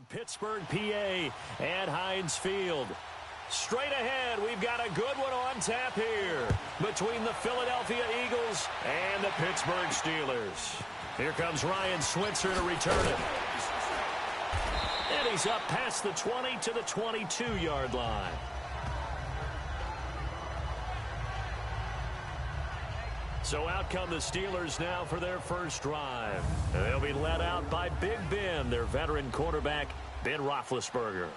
Pittsburgh, PA, at Heinz Field. Straight ahead, we've got a good one on tap here between the Philadelphia Eagles and the Pittsburgh Steelers. Here comes Ryan Switzer to return it. And he's up past the 20 to the 22-yard line. So out come the Steelers now for their first drive. They'll be led out by Big Ben, their veteran quarterback, Ben Roethlisberger.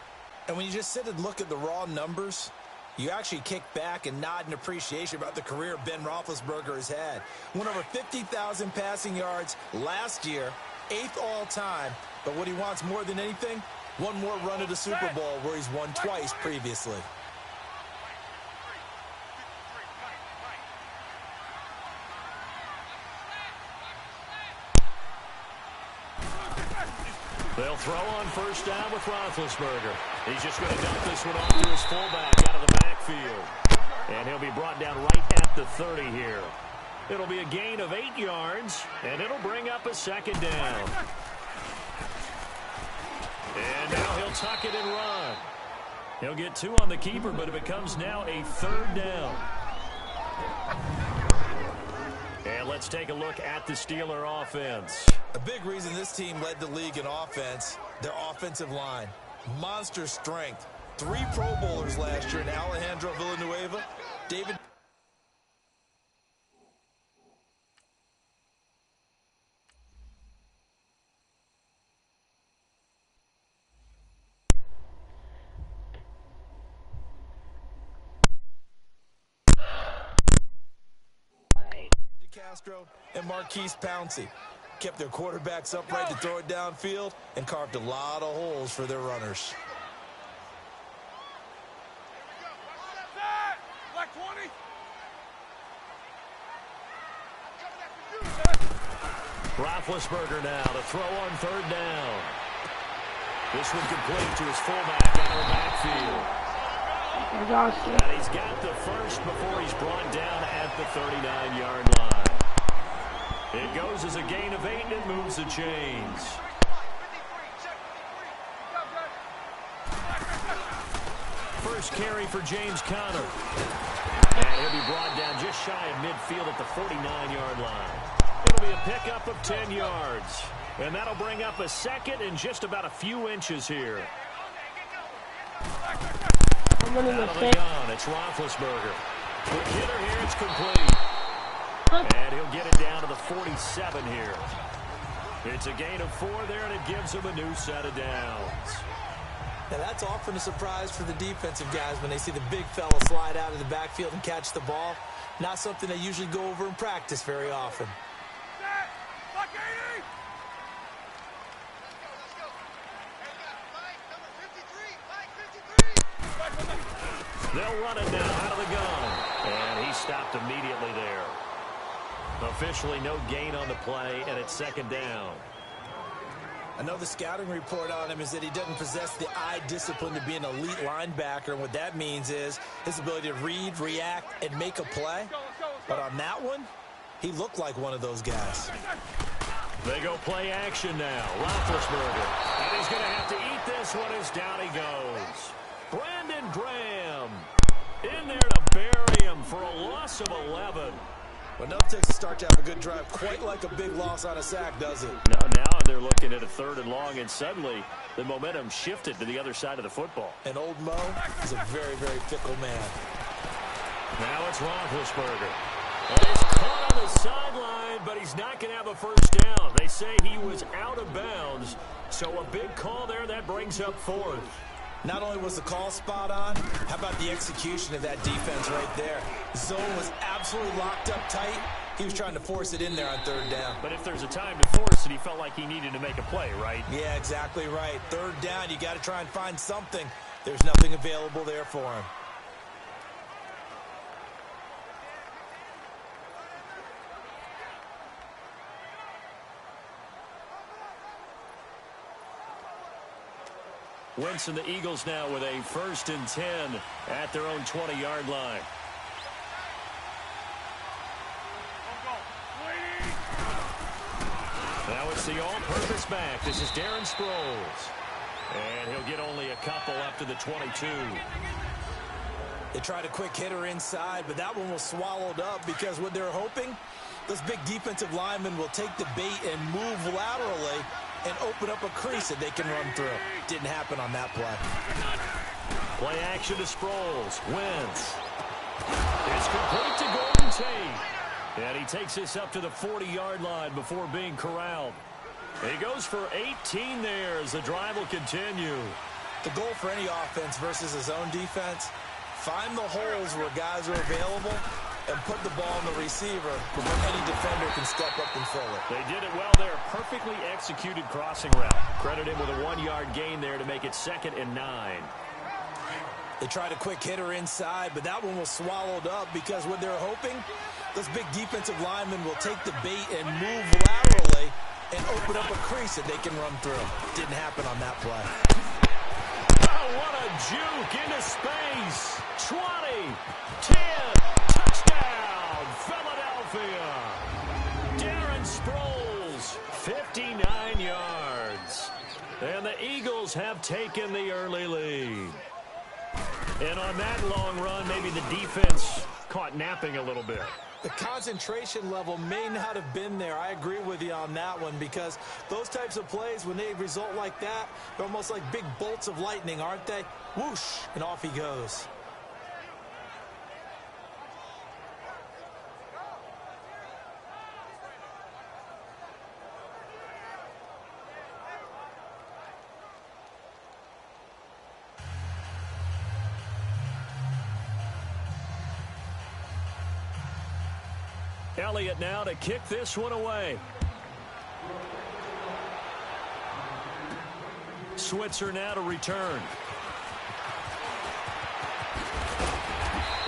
And when you just sit and look at the raw numbers, you actually kick back and nod in appreciation about the career Ben Roethlisberger has had. Went over 50,000 passing yards last year, 8th all-time. But what he wants more than anything, one more run at the Super Bowl where he's won twice previously. They'll throw on first down with Roethlisberger. He's just going to dump this one off to his fullback out of the backfield. And he'll be brought down right at the 30 here. It'll be a gain of 8 yards, and it'll bring up a second down. And now he'll tuck it and run. He'll get 2 on the keeper, but it becomes now a 3rd down. And let's take a look at the Steeler offense. A big reason this team led the league in offense, their offensive line. Monster strength. 3 Pro Bowlers last year in Alejandro Villanueva, David. Castro and Marquise Pouncey kept their quarterbacks upright to throw it downfield and carved a lot of holes for their runners. Roethlisberger now to throw on 3rd down. This one complete to his fullback out of the backfield. And he's got the first before he's brought down at the 39-yard line. It goes as a gain of 8 and it moves the chains. First carry for James Conner. And he'll be brought down just shy of midfield at the 49-yard line. It'll be a pickup of 10 yards. And that'll bring up a second and just about a few inches here. Out of the gun, it's Roethlisberger. The hitter here, it's complete. And he'll get it down to the 47 here. It's a gain of 4 there, and it gives him a new set of downs. Now that's often a surprise for the defensive guys when they see the big fella slide out of the backfield and catch the ball. Not something they usually go over in practice very often. They'll run it now out of the gun. And he stopped immediately there. Officially no gain on the play, and it's 2nd down. I know the scouting report on him is that he doesn't possess the eye discipline to be an elite linebacker. And what that means is his ability to read, react, and make a play. But on that one, he looked like one of those guys. They go play action now. Roethlisberger. And he's going to have to eat this one as down he goes. Brandon Graham in there to bury him for a loss of 11. Well, enough takes a start to have a good drive. Quite like a big loss on a sack, does it? No, now they're looking at a 3rd and long, and suddenly the momentum shifted to the other side of the football. And old Mo is a very, very fickle man. Now it's Roethlisberger. And he's caught on the sideline, but he's not going to have a first down. They say he was out of bounds, so a big call there that brings up 4th. Not only was the call spot on, how about the execution of that defense right there? Zone was absolutely locked up tight. He was trying to force it in there on 3rd down. But if there's a time to force it, he felt like he needed to make a play, right? Yeah, exactly right. 3rd down, you got to try and find something. There's nothing available there for him. Wentz and the Eagles now with a 1st and 10 at their own 20-yard line. Now it's the all-purpose back. This is Darren Sproles. And he'll get only a couple up to the 22. They tried a quick hitter inside, but that one was swallowed up because what they're hoping, those big defensive linemen will take the bait and move laterally and open up a crease that they can run through. Didn't happen on that play. Play action to Sproles. Wentz. It's complete to Golden Tate. And he takes this up to the 40-yard line before being corralled. He goes for 18 there as the drive will continue. The goal for any offense versus his own defense, find the holes where guys are available and put the ball in the receiver before any defender can step up and fill it. They did it well there. Perfectly executed crossing route. Credit him with a 1-yard gain there to make it 2nd and 9. They tried a quick hitter inside, but that one was swallowed up because what they're hoping, those big defensive linemen will take the bait and move laterally and open up a crease that they can run through. Didn't happen on that play. Oh, what a juke into space. 20, 10, touchdown, Philadelphia. Darren Sproles, 59 yards. And the Eagles have taken the early lead. And on that long run, maybe the defense caught napping a little bit. The concentration level may not have been there. I agree with you on that one because those types of plays, when they result like that, they're almost like big bolts of lightning, aren't they? Whoosh, and off he goes. Elliott now to kick this one away. Switzer now to return.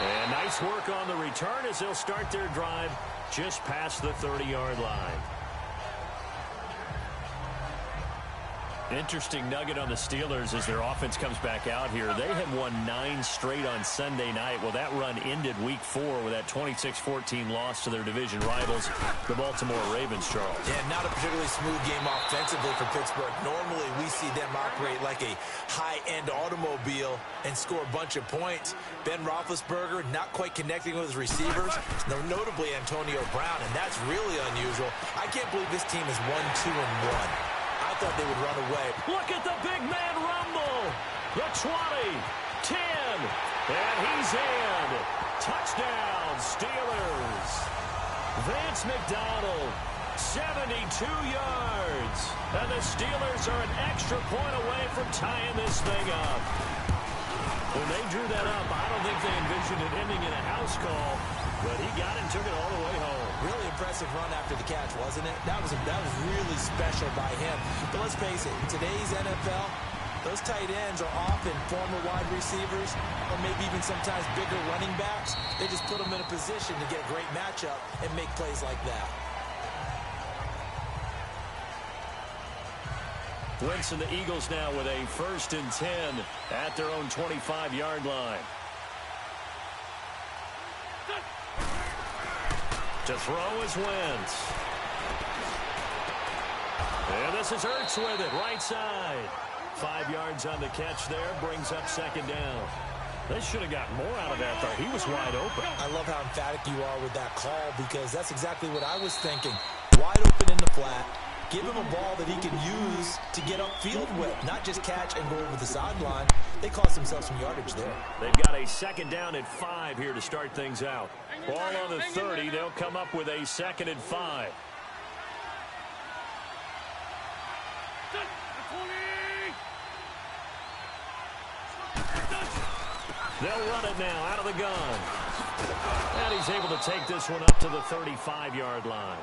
And nice work on the return as they'll start their drive just past the 30-yard line. Interesting nugget on the Steelers as their offense comes back out here. They had won 9 straight on Sunday night. Well, that run ended week 4 with that 26-14 loss to their division rivals, the Baltimore Ravens, Charles. Yeah, not a particularly smooth game offensively for Pittsburgh. Normally, we see them operate like a high-end automobile and score a bunch of points. Ben Roethlisberger not quite connecting with his receivers, notably Antonio Brown, and that's really unusual. I can't believe this team is 1-2-1. I thought they would run away. Look at the big man rumble. The 20, 10, and he's in. Touchdown, Steelers. Vance McDonald, 72 yards. And the Steelers are an extra point away from tying this thing up. When they drew that up, I don't think they envisioned it ending in a house call, but he got it and took it all the way home. Really impressive run after the catch, wasn't it? That was really special by him. But let's face it, in today's NFL, those tight ends are often former wide receivers or maybe even sometimes bigger running backs. They just put them in a position to get a great matchup and make plays like that. Wentz and the Eagles now with a 1st and 10 at their own 25-yard line. To throw is Wentz. And this is Ertz with it, right side. 5 yards on the catch there, brings up 2nd down. They should have gotten more out of that, though. He was wide open. I love how emphatic you are with that call because that's exactly what I was thinking. Wide open in the flat. Give him a ball that he can use to get upfield with, not just catch and go over the sideline. They cost themselves some yardage there. They've got a 2nd down at 5 here to start things out. Ball on the 30. They'll come up with a 2nd and 5. They'll run it now out of the gun. And he's able to take this one up to the 35-yard line.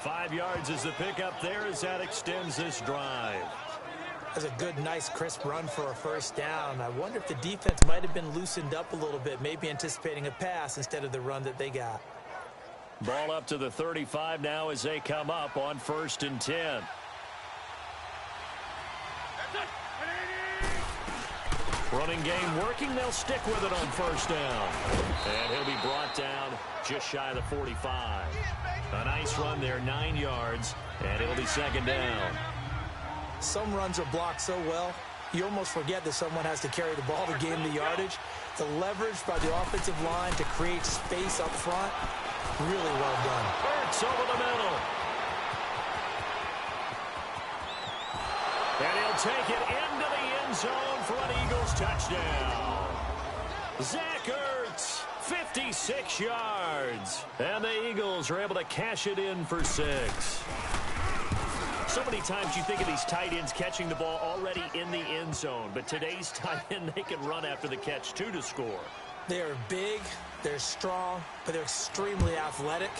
5 yards is the pickup there as that extends this drive. That's a good, nice, crisp run for a 1st down. I wonder if the defense might have been loosened up a little bit, maybe anticipating a pass instead of the run that they got. Ball up to the 35 now as they come up on 1st and 10. Running game working. They'll stick with it on 1st down. And he'll be brought down just shy of the 45. A nice run there, 9 yards, and it'll be 2nd down. Some runs are blocked so well, you almost forget that someone has to carry the ball to gain the yardage. The leverage by the offensive line to create space up front, really well done. Hurts over the middle. And he'll take it into the end zone for an Eagles touchdown. Zach Ertz, 56 yards. And the Eagles are able to cash it in for 6. So many times you think of these tight ends catching the ball already in the end zone. But today's tight end, they can run after the catch, too, to score. They are big, they're strong, but they're extremely athletic.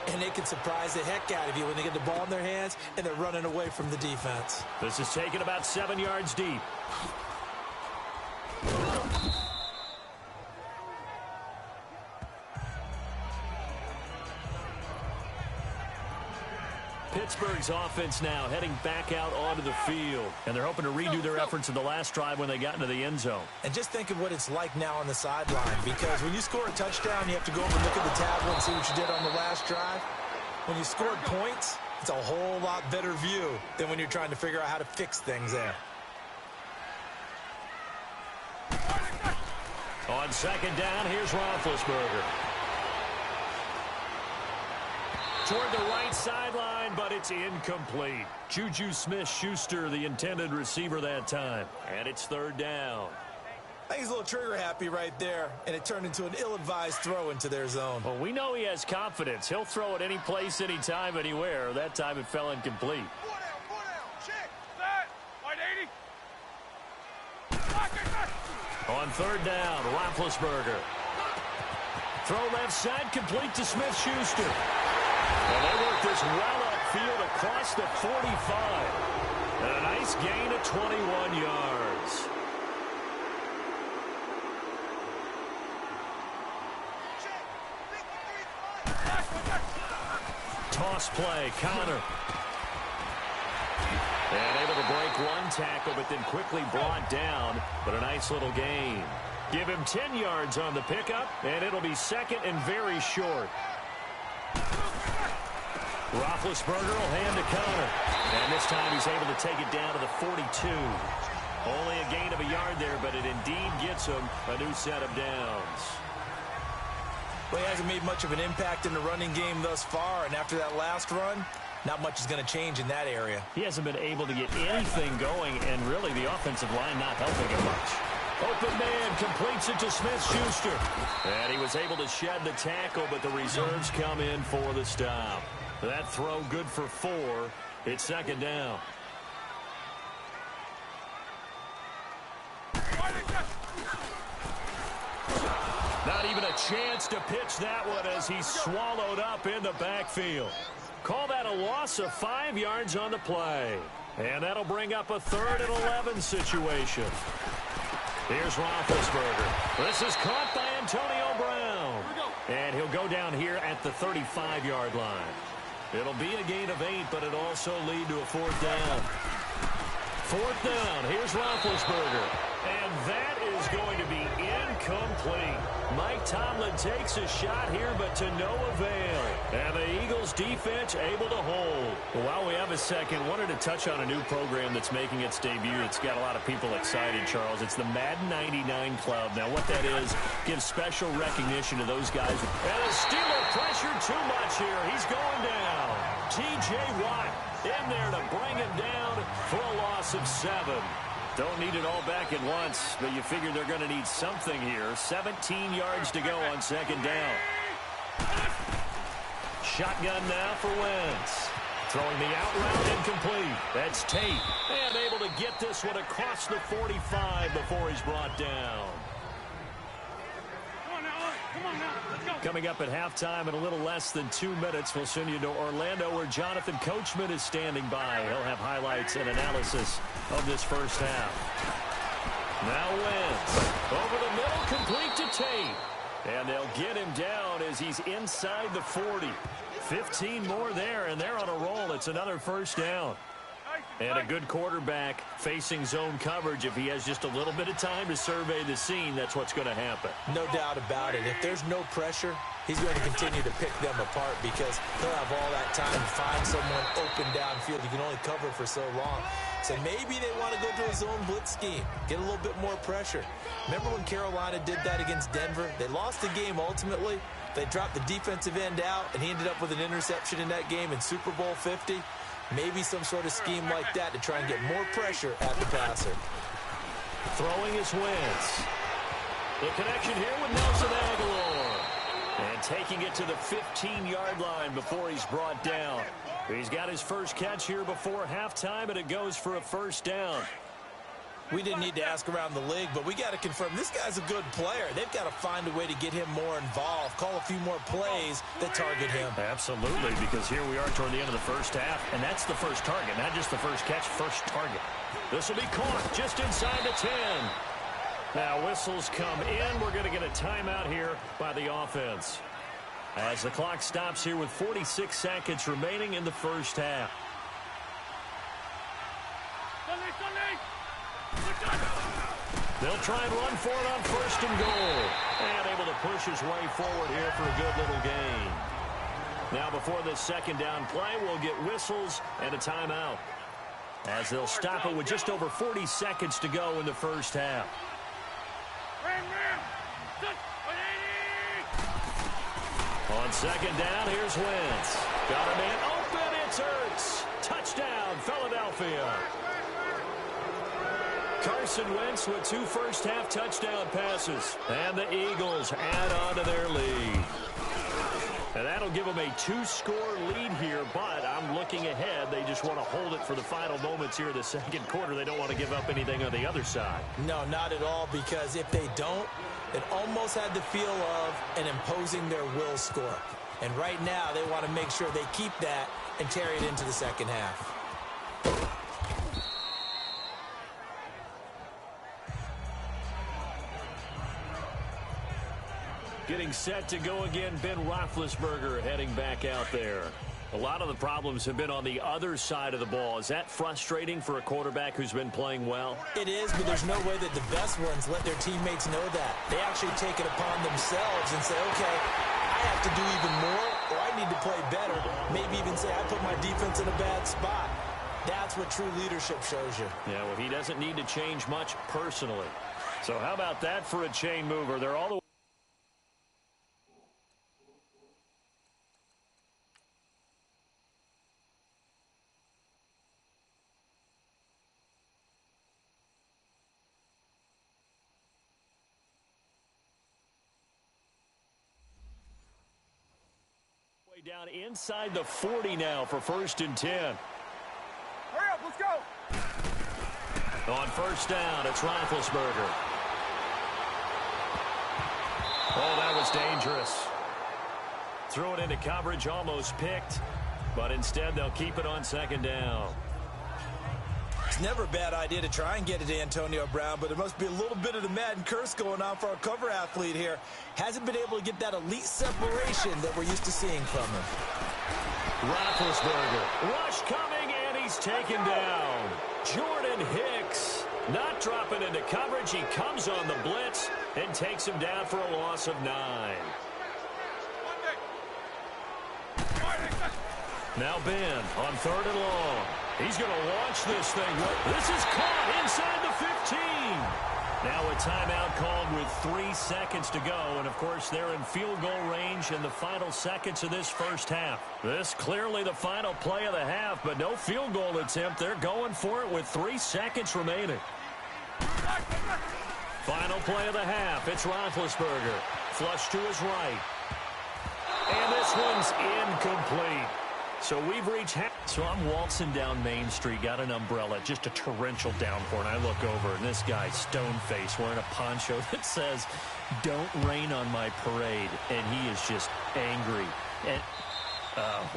And they can surprise the heck out of you when they get the ball in their hands and they're running away from the defense. This is taken about 7 yards deep. Pittsburgh's offense now heading back out onto the field. And they're hoping to redo their efforts in the last drive when they got into the end zone. And just think of what it's like now on the sideline. Because when you score a touchdown, you have to go over and look at the tablet and see what you did on the last drive. When you scored points, it's a whole lot better view than when you're trying to figure out how to fix things there. On second down, here's Roethlisberger. Toward the right sideline, but it's incomplete. Juju Smith-Schuster, the intended receiver that time. And it's third down. I think he's a little trigger happy right there, and it turned into an ill-advised throw into their zone. Well, we know he has confidence. He'll throw it any place, anytime, anywhere. That time it fell incomplete. 4 down, check, that, wide 80. On third down, Roethlisberger. Throw left side, complete to Smith-Schuster. And they work this well upfield across the 45. And a nice gain of 21 yards. Toss play, Connor. And able to break one tackle, but then quickly brought down. But a nice little gain. Give him 10 yards on the pickup, and it'll be second and very short. Roethlisberger will hand to Connor. And this time he's able to take it down to the 42. Only a gain of a yard there, but it indeed gets him a new set of downs. Well, he hasn't made much of an impact in the running game thus far, and after that last run, not much is going to change in that area. He hasn't been able to get anything going, and really the offensive line not helping him much. Open man completes it to Smith-Schuster. And he was able to shed the tackle, but the reserves come in for the stop. That throw good for 4. It's second down. Not even a chance to pitch that one as he's swallowed up in the backfield. Call that a loss of 5 yards on the play. And that'll bring up a 3rd and 11 situation. Here's Roethlisberger. This is caught by Antonio Brown. And he'll go down here at the 35-yard line. It'll be a gain of 8, but it'll also lead to a 4th down. 4th down. Here's Roethlisberger. And that is going to be incomplete. Mike Tomlin takes a shot here, but to no avail. And the Eagles defense able to hold. Well, while we have a second, wanted to touch on a new program that's making its debut. It's got a lot of people excited, Charles. It's the Madden 99 Club. Now, what that is, gives special recognition to those guys. And the Steeler pressure too much here. He's going down. T.J. Watt in there to bring him down for a loss of 7. Don't need it all back at once, but you figure they're going to need something here. 17 yards to go on second down. Shotgun now for Wentz. Throwing the out route incomplete. That's Tate. And able to get this one across the 45 before he's brought down. Coming up at halftime in a little less than 2 minutes, we'll send you to Orlando where Jonathan Coachman is standing by. He'll have highlights and analysis of this first half. Now Wentz. Over the middle, complete to Tate. And they'll get him down as he's inside the 40. 15 more there, and they're on a roll. It's another first down. Nice. And a good quarterback facing zone coverage, if he has just a little bit of time to survey the scene, that's what's going to happen. No doubt about it. If there's no pressure, he's going to continue to pick them apart because he'll have all that time to find someone open downfield. You can only cover for so long. So maybe they want to go to a zone blitz scheme, get a little bit more pressure. Remember when Carolina did that against Denver? They lost the game ultimately. They dropped the defensive end out, and he ended up with an interception in that game in Super Bowl 50. Maybe some sort of scheme like that to try and get more pressure at the passer. Throwing his Wentz. The connection here with Nelson Agholor. And taking it to the 15-yard line before he's brought down. He's got his first catch here before halftime, and it goes for a first down. We didn't need to ask around the league, but we got to confirm this guy's a good player. They've got to find a way to get him more involved, call a few more plays that target him. Absolutely, because here we are toward the end of the first half, and that's the first target, not just the first catch, first target. This will be caught just inside the 10. Now whistles come in. We're going to get a timeout here by the offense as the clock stops here with 46 seconds remaining in the first half. They'll try and run for it on first and goal. And able to push his way forward here for a good little gain. Now before this second down play, we'll get whistles and a timeout, as they'll stop it with just over 40 seconds to go in the first half. On second down, here's Wentz. Got a man open, it's Ertz. Touchdown, Philadelphia. Carson Wentz with 2 first-half touchdown passes. And the Eagles add on to their lead. And that'll give them a 2-score lead here, but I'm looking ahead. They just want to hold it for the final moments here in the second quarter. They don't want to give up anything on the other side. No, not at all, because if they don't, it almost had the feel of an imposing their will score. And right now, they want to make sure they keep that and carry it into the second half. Getting set to go again, Ben Roethlisberger heading back out there. A lot of the problems have been on the other side of the ball. Is that frustrating for a quarterback who's been playing well? It is, but there's no way that the best ones let their teammates know that. They actually take it upon themselves and say, okay, I have to do even more, or I need to play better. Maybe even say, I put my defense in a bad spot. That's what true leadership shows you. Yeah, well, he doesn't need to change much personally. So how about that for a chain mover? They're all the down inside the 40 now for first and 10. Hurry up, let's go. On first down, it's Roethlisberger. Oh, that was dangerous. Threw it into coverage, almost picked, but instead they'll keep it on second down. It's never a bad idea to try and get it to Antonio Brown, but there must be a little bit of the Madden curse going on for our cover athlete here. Hasn't been able to get that elite separation that we're used to seeing from him. Roethlisberger, rush coming, and he's taken down. Jordan Hicks not dropping into coverage. He comes on the blitz and takes him down for a loss of 9. Now Ben on third and long. He's going to launch this thing. This is caught inside the 15. Now a timeout called with 3 seconds to go. And, of course, they're in field goal range in the final seconds of this first half. This clearly the final play of the half, but no field goal attempt. They're going for it with 3 seconds remaining. Final play of the half. It's Roethlisberger. Flush to his right. And this one's incomplete. So we've reached half. So I'm waltzing down Main Street, got an umbrella, just a torrential downpour, and I look over, and this guy, stone-faced, wearing a poncho that says, "Don't rain on my parade," and he is just angry. And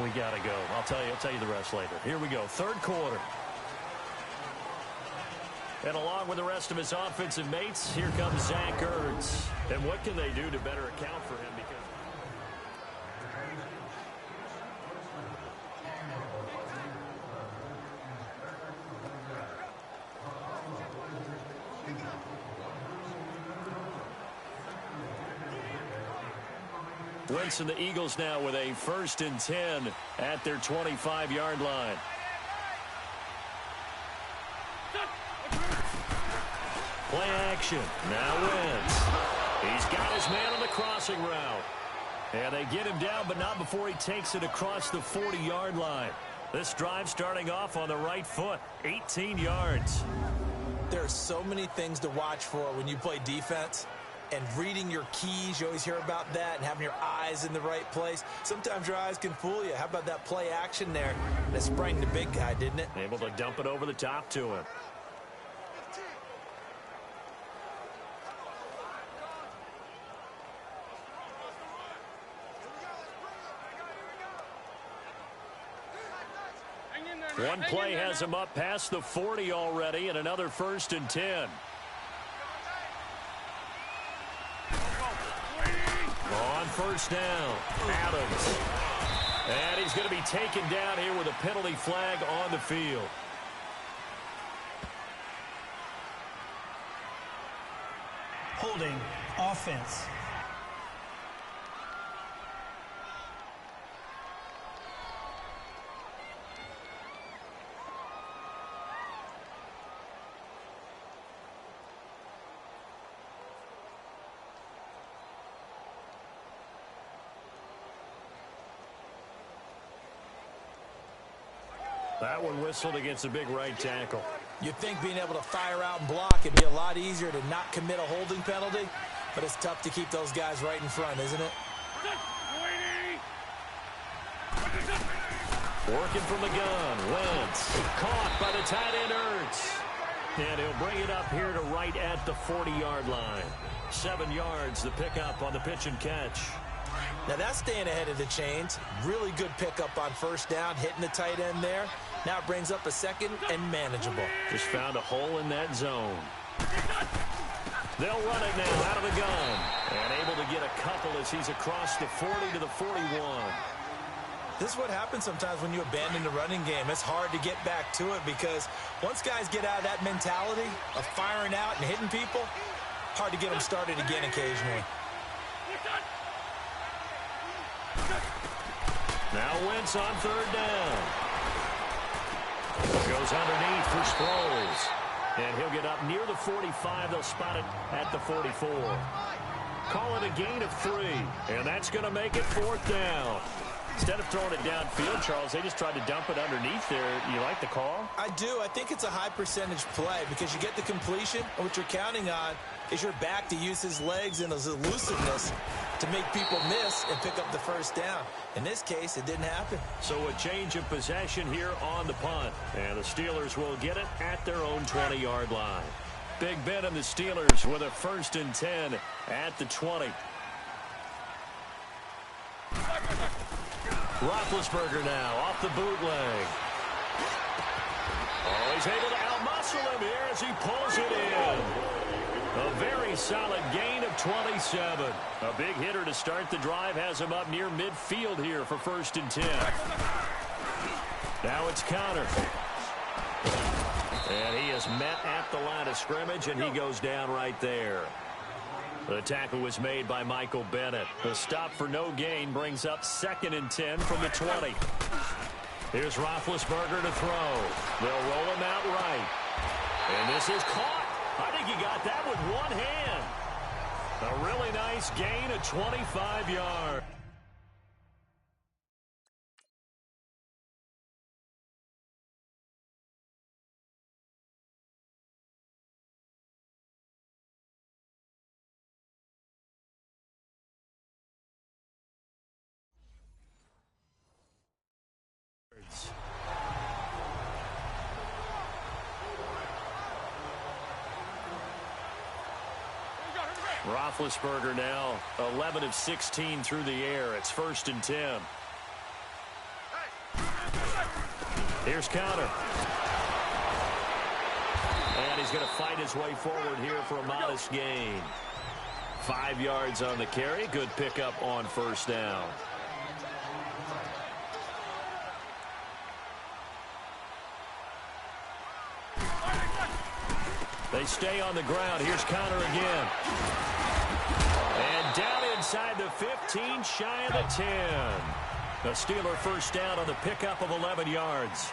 we got to go. I'll tell you the rest later. Here we go, third quarter. And along with the rest of his offensive mates, here comes Zach Ertz. And what can they do to better account for him? Because Wentz and the Eagles now with a 1st and 10 at their 25-yard line. Play action. Now Wentz. He's got his man on the crossing route. And they get him down, but not before he takes it across the 40-yard line. This drive starting off on the right foot, 18 yards. There are so many things to watch for when you play defense. And reading your keys, you always hear about that, and having your eyes in the right place. Sometimes your eyes can fool you. How about that play action there? And it sprang the big guy, didn't it? Able to dump it over the top to him. One play has him up past the 40 already, and another 1st and 10. On 1st down, Adams. And he's going to be taken down here with a penalty flag on the field. Holding offense. That one whistled against a big right tackle. You'd think being able to fire out and block would be a lot easier to not commit a holding penalty, but it's tough to keep those guys right in front, isn't it? Working from the gun, Wentz. Caught by the tight end, Ertz. And he'll bring it up here to right at the 40-yard line. 7 yards, the pickup on the pitch and catch. Now that's staying ahead of the chains. Really good pickup on 1st down, hitting the tight end there. Now it brings up a 2nd and manageable. Just found a hole in that zone. They'll run it now out of the gun. And able to get a couple as he's across the 40 to the 41. This is what happens sometimes when you abandon the running game. It's hard to get back to it because once guys get out of that mentality of firing out and hitting people, hard to get them started again occasionally. Now Wentz on 3rd down. Goes underneath for Sproles. And he'll get up near the 45. They'll spot it at the 44. Call it a gain of 3. And that's going to make it 4th down. Instead of throwing it downfield, Charles, they just tried to dump it underneath there. You like the call? I do. I think it's a high percentage play because you get the completion, and what you're counting on is your back to use his legs and his elusiveness to make people miss and pick up the 1st down. In this case, it didn't happen. So a change of possession here on the punt. And the Steelers will get it at their own 20-yard line. Big Ben and the Steelers with a 1st and 10 at the 20. Roethlisberger now off the bootleg. Oh, he's able to outmuscle him here as he pulls it in. A very solid gain of 27. A big hitter to start the drive has him up near midfield here for 1st and 10. Now it's Conner. And he is met at the line of scrimmage, and he goes down right there. The tackle was made by Michael Bennett. The stop for no gain brings up 2nd and 10 from the 20. Here's Roethlisberger to throw. They'll roll him out right. And this is caught. I think he got that with one hand. A really nice gain of 25 yards. Roethlisberger now 11 of 16 through the air. It's 1st and 10. Here's Conner. And he's going to fight his way forward here for a modest gain. 5 yards on the carry. Good pickup on 1st down. They stay on the ground. Here's Conner again. And down inside the 15, shy of the 10. The Steeler first down on the pickup of 11 yards.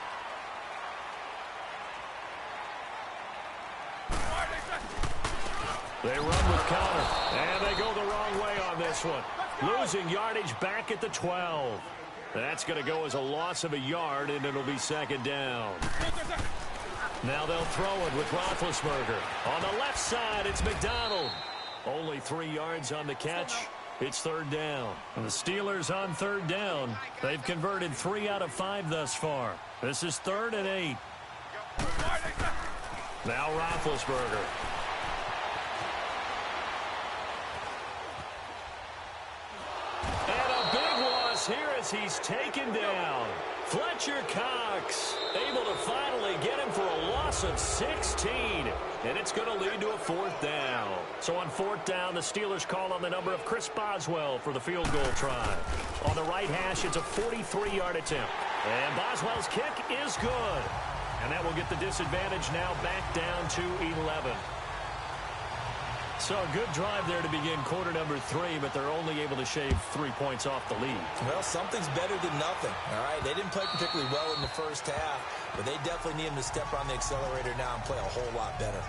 They run with Connor, and they go the wrong way on this one. Losing yardage back at the 12. That's going to go as a loss of a yard, and it'll be second down. Now they'll throw it with Roethlisberger. On the left side, it's McDonald. Only 3 yards on the catch. It's third down. And the Steelers on third down. They've converted 3 out of 5 thus far. This is 3rd and 8. Now Roethlisberger. And a big loss here as he's taken down. Fletcher Cox able to finally get him for a loss of 16. And it's going to lead to a 4th down. So on 4th down, the Steelers call on the number of Chris Boswell for the field goal try. On the right hash, it's a 43-yard attempt. And Boswell's kick is good. And that will get the disadvantage now back down to 11. So a good drive there to begin quarter number 3, but they're only able to shave 3 points off the lead. Well, something's better than nothing, all right? They didn't play particularly well in the first half, but they definitely need them to step on the accelerator now and play a whole lot better.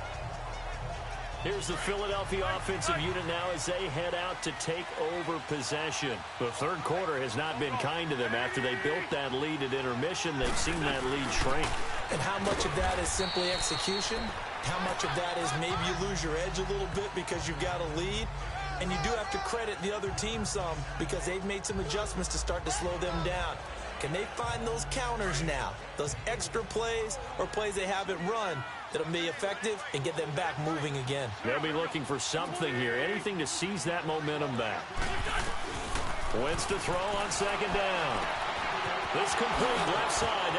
Here's the Philadelphia offensive unit now as they head out to take over possession. The third quarter has not been kind to them. After they built that lead at intermission, they've seen that lead shrink. And how much of that is simply execution? How much of that is maybe you lose your edge a little bit because you've got a lead? And you do have to credit the other team some because they've made some adjustments to start to slow them down. Can they find those counters now, those extra plays or plays they haven't run that'll be effective and get them back moving again? They'll be looking for something here, anything to seize that momentum back. Wentz to throw on second down. This complete left side